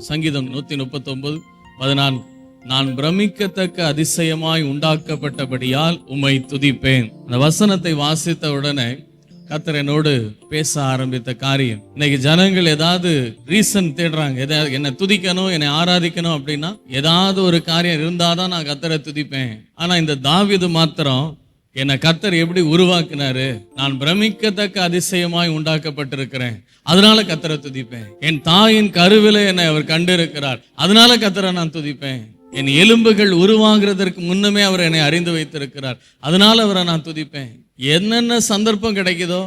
சங்கீதம் 139:14. நான் பிரமிக்கத்தக்க அதிசயமாய் உண்டாக்கப்பட்டபடியால் உம்மை துதிப்பேன். அந்த வசனத்தை வாசித்த உடனே கர்த்தர் என்னோடு பேச ஆரம்பித்த காரியம், இன்னைக்கு ஜனங்கள் ஏதாவது ரீசன் தேடுறாங்க, ஏதாவது என்னை துதிக்கணும், என்னை ஆராதிக்கணும் அப்படின்னா ஏதாவது ஒரு காரியம் இருந்தாதான் நான் கர்த்தரை துதிப்பேன். ஆனா இந்த தாவீது மாத்திரம், என்னை கர்த்தர் எப்படி உருவாக்குனாரு, நான் பிரமிக்கத்தக்க அதிசயமாய் உண்டாக்கப்பட்டிருக்கிறேன், அதனால கர்த்தரை துதிப்பேன். என் தாயின் கருவில என்னை அவர் கண்டிருக்கிறார், அதனால கர்த்தரை நான் துதிப்பேன். என் எலும்புகள் உருவாகிறதற்கு முன்னமே அவர் என்னை அறிந்து வைத்திருக்கிறார், அதனால அவரை நான் துதிப்பேன். என்னென்ன சந்தர்ப்பம் கிடைக்குதோ,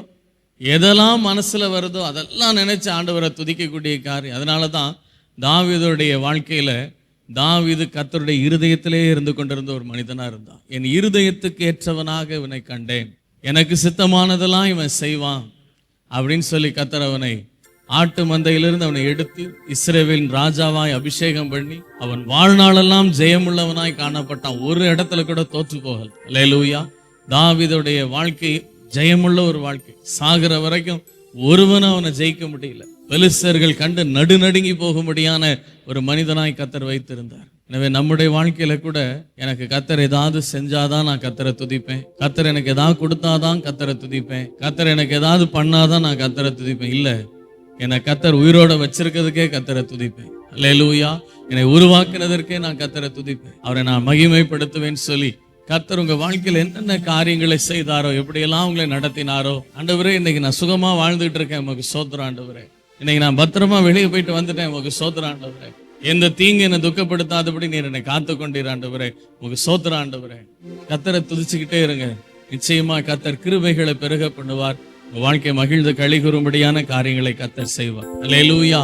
எதெல்லாம் மனசுல வருதோ அதெல்லாம் நினைச்சு ஆண்டவரை துதிக்கக்கூடிய காரியம். அதனாலதான் தாவீதுடைய வாழ்க்கையில தாவீது கர்த்தருடைய இருதயத்திலே இருந்து கொண்டிருந்த ஒரு மனிதனா இருந்தான். என் இருதயத்துக்கு ஏற்றவனாக இவனை கண்டேன், எனக்கு சித்தமானதெல்லாம் இவன் செய்வான் அப்படின்னு சொல்லி கர்த்தர் அவனை ஆட்டு மந்தையிலிருந்து அவனை எடுத்து இஸ்ரவேலின் ராஜாவாய் அபிஷேகம் பண்ணி அவன் வாழ்நாளெல்லாம் ஜெயமுள்ளவனாய் காணப்பட்டான். ஒரு இடத்துல கூட தோற்று போகல. அல்லேலூயா. தாவீதுடைய வாழ்க்கை ஜெயமுள்ள ஒரு வாழ்க்கை. சாகிற வரைக்கும் ஒருவனும் அவனை ஜெயிக்க முடியல. பெலிஸ்தர்கள் கண்டு நடுநடுங்கி போகும்படியான ஒரு மனிதனாய் கர்த்தர் வைத்திருந்தார். எனவே நம்முடைய வாழ்க்கையில கூட எனக்கு கர்த்தர் ஏதாவது செஞ்சாதான் நான் கர்த்தரை துதிப்பேன், கர்த்தர் எனக்கு ஏதாவது கொடுத்தாதான் கர்த்தரை துதிப்பேன், கர்த்தர் எனக்கு ஏதாவது பண்ணாதான் நான் கர்த்தரை துதிப்பேன். இல்ல, என்னை கர்த்தர் உயிரோட வச்சிருக்கிறதுக்கே கர்த்தரை துதிப்பேன். அல்லேலூயா. என்னை உருவாக்குனதற்கே நான் கர்த்தரை துதிப்பேன், அவரை நான் மகிமைப்படுத்துவேன்னு சொல்லி கர்த்தர் உங்க வாழ்க்கையில் என்னென்ன காரியங்களை செய்தாரோ, எப்படியெல்லாம் உங்களை நடத்தினாரோ, ஆண்டவரே இன்னைக்கு நான் சுகமா வாழ்ந்துட்டு இருக்கேன், உமக்கு ஸ்தோத்திரம் ஆண்டவரே. இன்னைக்கு நான் பத்திரமா வெளியே போயிட்டு வந்துட்டேன், உமக்கு ஸ்தோத்திரம் ஆண்டவரே. எந்த தீங்கு என்னை துக்கப்படுத்தாதபடி நீர் என்னை காத்து கொண்டீர் ஆண்டவரே, உமக்கு ஸ்தோத்திரம் ஆண்டவரே. கர்த்தரை துதிச்சுக்கிட்டே இருங்க. நிச்சயமா கர்த்தர் கிருபைகளை பெருக பண்ணுவார். உங்க வாழ்க்கை மகிழ்ந்து களி கூறும்படியான காரியங்களை கர்த்தர் செய்வார். அல்லேலூயா.